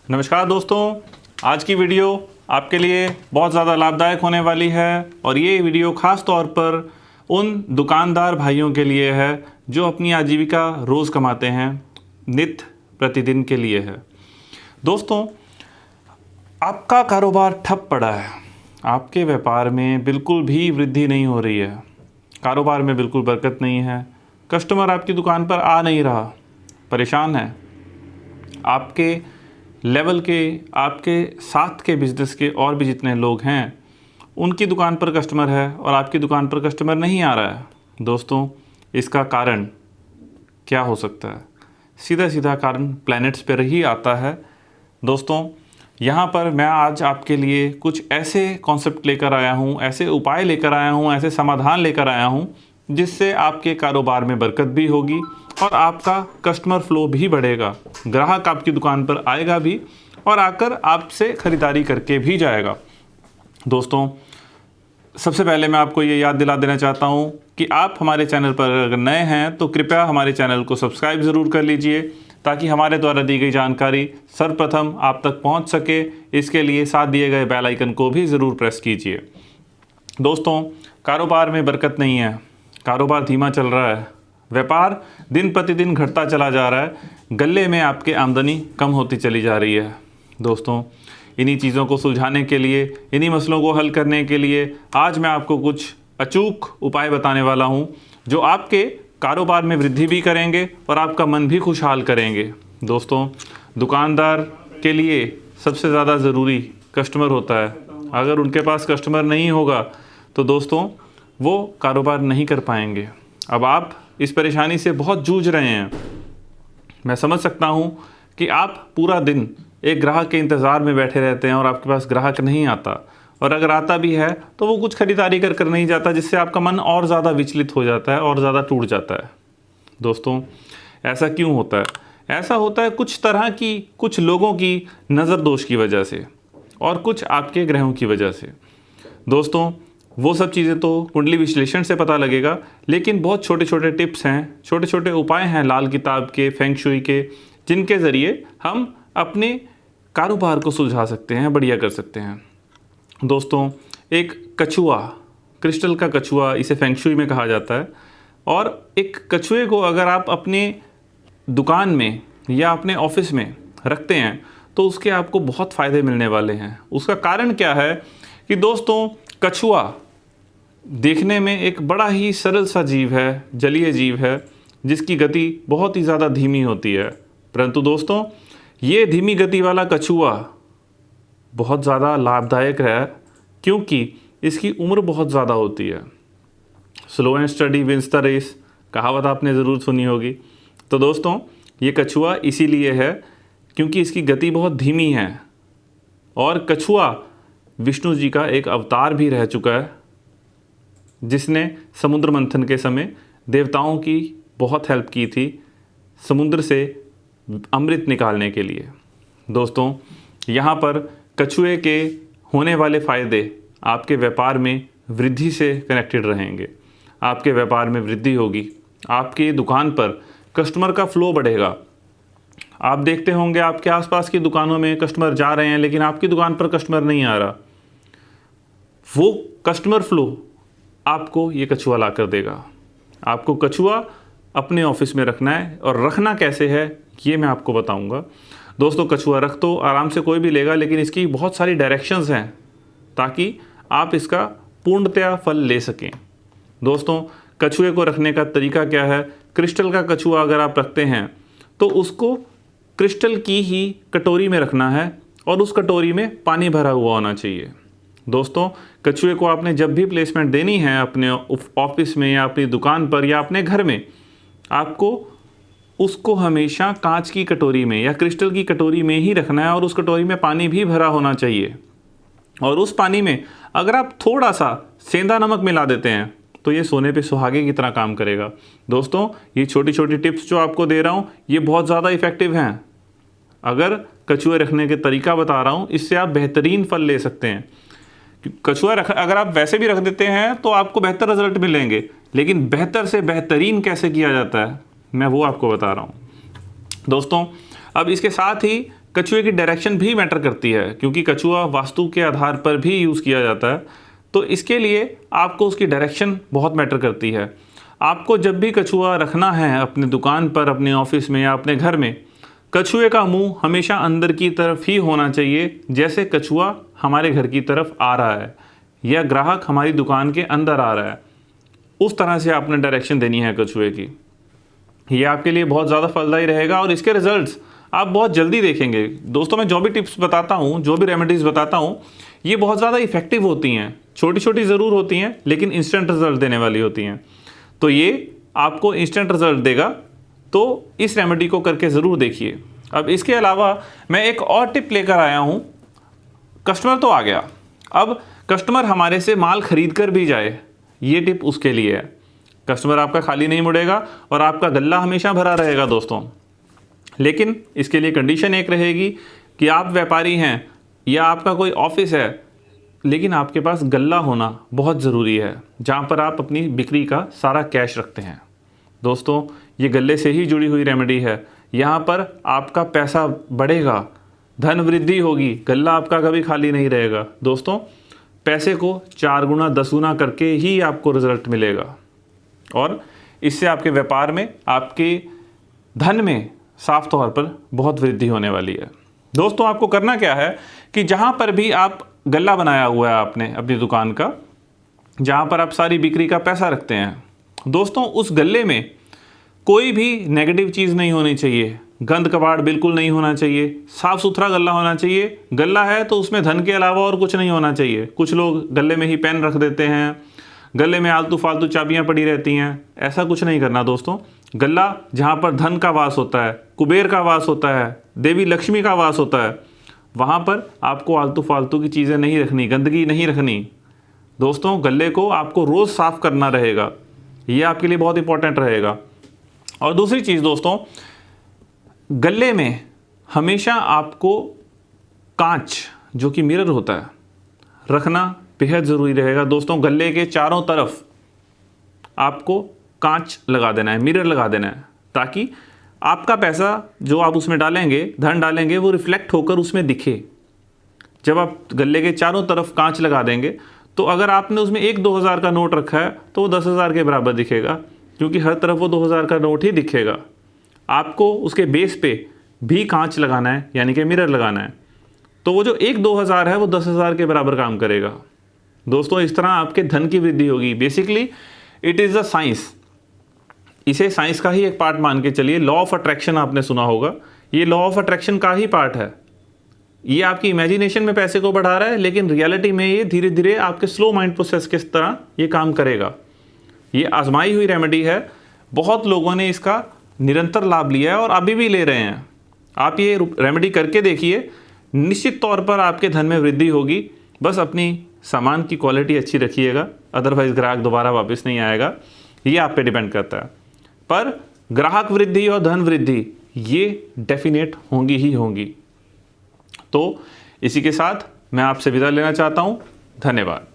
नमस्कार दोस्तों, आज की वीडियो आपके लिए बहुत ज़्यादा लाभदायक होने वाली है और ये वीडियो ख़ास तौर पर उन दुकानदार भाइयों के लिए है जो अपनी आजीविका रोज़ कमाते हैं, नित्य प्रतिदिन के लिए है। दोस्तों, आपका कारोबार ठप पड़ा है, आपके व्यापार में बिल्कुल भी वृद्धि नहीं हो रही है, कारोबार में बिल्कुल बरकत नहीं है, कस्टमर आपकी दुकान पर आ नहीं रहा, परेशान है। आपके लेवल के, आपके साथ के बिज़नेस के और भी जितने लोग हैं उनकी दुकान पर कस्टमर है और आपकी दुकान पर कस्टमर नहीं आ रहा है। दोस्तों, इसका कारण क्या हो सकता है? सीधा सीधा कारण प्लैनेट्स पर ही आता है। दोस्तों, यहाँ पर मैं आज आपके लिए कुछ ऐसे कॉन्सेप्ट लेकर आया हूँ, ऐसे उपाय लेकर आया हूँ, ऐसे समाधान लेकर आया हूँ जिससे आपके कारोबार में बरकत भी होगी और आपका कस्टमर फ्लो भी बढ़ेगा। ग्राहक आपकी दुकान पर आएगा भी और आकर आपसे ख़रीदारी करके भी जाएगा। दोस्तों, सबसे पहले मैं आपको ये याद दिला देना चाहता हूँ कि आप हमारे चैनल पर अगर नए हैं तो कृपया हमारे चैनल को सब्सक्राइब ज़रूर कर लीजिए ताकि हमारे द्वारा दी गई जानकारी सर्वप्रथम आप तक पहुँच सके। इसके लिए साथ दिए गए बेल आइकन को भी ज़रूर प्रेस कीजिए। दोस्तों, कारोबार में बरकत नहीं है, कारोबार धीमा चल रहा है, व्यापार दिन प्रतिदिन घटता चला जा रहा है, गले में आपके आमदनी कम होती चली जा रही है। दोस्तों, इन्हीं चीज़ों को सुलझाने के लिए, इन्हीं मसलों को हल करने के लिए आज मैं आपको कुछ अचूक उपाय बताने वाला हूं जो आपके कारोबार में वृद्धि भी करेंगे और आपका मन भी खुशहाल करेंगे। दोस्तों, दुकानदार के लिए सबसे ज़्यादा ज़रूरी कस्टमर होता है। अगर उनके पास कस्टमर नहीं होगा तो दोस्तों वो कारोबार नहीं कर पाएंगे। अब आप इस परेशानी से बहुत जूझ रहे हैं। मैं समझ सकता हूं कि आप पूरा दिन एक ग्राहक के इंतज़ार में बैठे रहते हैं और आपके पास ग्राहक नहीं आता, और अगर आता भी है तो वो कुछ खरीदारी कर नहीं जाता, जिससे आपका मन और ज़्यादा विचलित हो जाता है और ज़्यादा टूट जाता है। दोस्तों, ऐसा क्यों होता है? ऐसा होता है कुछ लोगों की नज़र दोष की वजह से और कुछ आपके ग्रहों की वजह से। दोस्तों, वो सब चीज़ें तो कुंडली विश्लेषण से पता लगेगा, लेकिन बहुत छोटे छोटे टिप्स हैं, छोटे छोटे उपाय हैं लाल किताब के, फेंग शुई के, जिनके ज़रिए हम अपने कारोबार को सुलझा सकते हैं, बढ़िया कर सकते हैं। दोस्तों, एक कछुआ, क्रिस्टल का कछुआ, इसे फेंग शुई में कहा जाता है, और एक कछुए को अगर आप अपने दुकान में या अपने ऑफिस में रखते हैं तो उसके आपको बहुत फ़ायदे मिलने वाले हैं। उसका कारण क्या है कि दोस्तों, कछुआ देखने में एक बड़ा ही सरल सा जीव है, जलीय जीव है, जिसकी गति बहुत ही ज़्यादा धीमी होती है। परंतु दोस्तों, ये धीमी गति वाला कछुआ बहुत ज़्यादा लाभदायक है क्योंकि इसकी उम्र बहुत ज़्यादा होती है। Slow and steady wins the race, कहावत आपने ज़रूर सुनी होगी। तो दोस्तों, ये कछुआ इसीलिए है क्योंकि इसकी गति बहुत धीमी है, और कछुआ विष्णु जी का एक अवतार भी रह चुका है, जिसने समुद्र मंथन के समय देवताओं की बहुत हेल्प की थी समुद्र से अमृत निकालने के लिए। दोस्तों, यहाँ पर कछुए के होने वाले फ़ायदे आपके व्यापार में वृद्धि से कनेक्टेड रहेंगे। आपके व्यापार में वृद्धि होगी, आपकी दुकान पर कस्टमर का फ्लो बढ़ेगा। आप देखते होंगे आपके आसपास की दुकानों में कस्टमर जा रहे हैं लेकिन आपकी दुकान पर कस्टमर नहीं आ रहा। वो कस्टमर फ्लो आपको ये कछुआ ला कर देगा। आपको कछुआ अपने ऑफिस में रखना है, और रखना कैसे है ये मैं आपको बताऊंगा। दोस्तों, कछुआ रख तो आराम से कोई भी लेगा, लेकिन इसकी बहुत सारी डायरेक्शंस हैं ताकि आप इसका पूर्णतया फल ले सकें। दोस्तों, कछुए को रखने का तरीका क्या है? क्रिस्टल का कछुआ अगर आप रखते हैं तो उसको क्रिस्टल की ही कटोरी में रखना है और उस कटोरी में पानी भरा हुआ होना चाहिए। दोस्तों, कछुए को आपने जब भी प्लेसमेंट देनी है अपने ऑफिस में या अपनी दुकान पर या अपने घर में, आपको उसको हमेशा कांच की कटोरी में या क्रिस्टल की कटोरी में ही रखना है, और उस कटोरी में पानी भी भरा होना चाहिए। और उस पानी में अगर आप थोड़ा सा सेंधा नमक मिला देते हैं तो ये सोने पे सुहागे की तरह काम करेगा। दोस्तों, ये छोटी छोटी टिप्स जो आपको दे रहा हूँ ये बहुत ज़्यादा इफ़ेक्टिव हैं। अगर कछुए रखने के तरीका बता रहा हूँ, इससे आप बेहतरीन फल ले सकते हैं। कछुआ अगर आप वैसे भी रख देते हैं तो आपको बेहतर रिजल्ट मिलेंगे, लेकिन बेहतर से बेहतरीन कैसे किया जाता है मैं वो आपको बता रहा हूँ। दोस्तों, अब इसके साथ ही कछुए की डायरेक्शन भी मैटर करती है, क्योंकि कछुआ वास्तु के आधार पर भी यूज़ किया जाता है। तो इसके लिए आपको उसकी डायरेक्शन बहुत मैटर करती है। आपको जब भी कछुआ रखना है अपनी दुकान पर, अपने ऑफिस में या अपने घर में, कछुए का मुंह हमेशा अंदर की तरफ ही होना चाहिए, जैसे कछुआ हमारे घर की तरफ आ रहा है या ग्राहक हमारी दुकान के अंदर आ रहा है, उस तरह से आपने डायरेक्शन देनी है कछुए की। ये आपके लिए बहुत ज़्यादा फलदायी रहेगा और इसके रिजल्ट्स आप बहुत जल्दी देखेंगे। दोस्तों, मैं जो भी टिप्स बताता हूँ, जो भी रेमेडीज़ बताता हूँ, ये बहुत ज़्यादा इफेक्टिव होती हैं। छोटी छोटी ज़रूर होती हैं, लेकिन इंस्टेंट रिजल्ट देने वाली होती हैं। तो ये आपको इंस्टेंट रिजल्ट देगा, तो इस रेमेडी को करके ज़रूर देखिए। अब इसके अलावा मैं एक और टिप लेकर आया हूँ। कस्टमर तो आ गया, अब कस्टमर हमारे से माल खरीद कर भी जाए, ये टिप उसके लिए है। कस्टमर आपका खाली नहीं मुड़ेगा और आपका गल्ला हमेशा भरा रहेगा दोस्तों। लेकिन इसके लिए कंडीशन एक रहेगी कि आप व्यापारी हैं या आपका कोई ऑफिस है, लेकिन आपके पास गल्ला होना बहुत ज़रूरी है, जहाँ पर आप अपनी बिक्री का सारा कैश रखते हैं। दोस्तों, ये गल्ले से ही जुड़ी हुई रेमेडी है। यहाँ पर आपका पैसा बढ़ेगा, धन वृद्धि होगी, गल्ला आपका कभी खाली नहीं रहेगा। दोस्तों, पैसे को 4 गुना 10 गुना करके ही आपको रिजल्ट मिलेगा और इससे आपके व्यापार में, आपके धन में साफ तौर पर बहुत वृद्धि होने वाली है। दोस्तों, आपको करना क्या है कि जहाँ पर भी आप गल्ला बनाया हुआ है आपने अपनी दुकान का, जहाँ पर आप सारी बिक्री का पैसा रखते हैं, दोस्तों उस गल्ले में कोई भी नेगेटिव चीज़ नहीं होनी चाहिए। गंद कबाड़ बिल्कुल नहीं होना चाहिए, साफ़ सुथरा गल्ला होना चाहिए। गल्ला है तो उसमें धन के अलावा और कुछ नहीं होना चाहिए। कुछ लोग गल्ले में ही पेन रख देते हैं, गले में आलतू फालतू चाबियां पड़ी रहती हैं। ऐसा कुछ नहीं करना दोस्तों। गल्ला जहाँ पर धन का वास होता है, कुबेर का वास होता है, देवी लक्ष्मी का वास होता है, वहाँ पर आपको आलतू फालतू की चीज़ें नहीं रखनी, गंदगी नहीं रखनी। दोस्तों, गल्ले को आपको रोज़ साफ़ करना रहेगा, ये आपके लिए बहुत इंपॉर्टेंट रहेगा। और दूसरी चीज़ दोस्तों, गल्ले में हमेशा आपको कांच, जो कि मिरर होता है, रखना बेहद ज़रूरी रहेगा। दोस्तों, गल्ले के चारों तरफ आपको कांच लगा देना है, मिरर लगा देना है, ताकि आपका पैसा जो आप उसमें डालेंगे, धन डालेंगे, वो रिफ्लेक्ट होकर उसमें दिखे। जब आप गल्ले के चारों तरफ कांच लगा देंगे, तो अगर आपने उसमें 1-2 हज़ार का नोट रखा है तो वो 10 हज़ार के बराबर दिखेगा, क्योंकि हर तरफ वो 2 हज़ार का नोट ही दिखेगा। आपको उसके बेस पे भी कांच लगाना है, यानी कि मिरर लगाना है, तो वो जो 1-2 हज़ार है वो 10 हज़ार के बराबर काम करेगा। दोस्तों, इस तरह आपके धन की वृद्धि होगी। Basically it is a science. इसे साइंस का ही एक पार्ट मान के चलिए। लॉ ऑफ अट्रैक्शन आपने सुना होगा, ये लॉ ऑफ अट्रैक्शन का ही पार्ट है। ये आपकी इमेजिनेशन में पैसे को बढ़ा रहा है, लेकिन रियलिटी में ये धीरे धीरे आपके स्लो माइंड प्रोसेस के तरह ये काम करेगा। ये आजमाई हुई रेमेडी है, बहुत लोगों ने इसका निरंतर लाभ लिया है और अभी भी ले रहे हैं। आप ये रेमेडी करके देखिए, निश्चित तौर पर आपके धन में वृद्धि होगी। बस अपनी सामान की क्वालिटी अच्छी रखिएगा, अदरवाइज़ ग्राहक दोबारा वापस नहीं आएगा। ये आप पे डिपेंड करता है, पर ग्राहक वृद्धि और धन वृद्धि ये डेफिनेट होंगी ही होंगी। तो इसी के साथ मैं आपसे विदा लेना चाहता हूँ। धन्यवाद।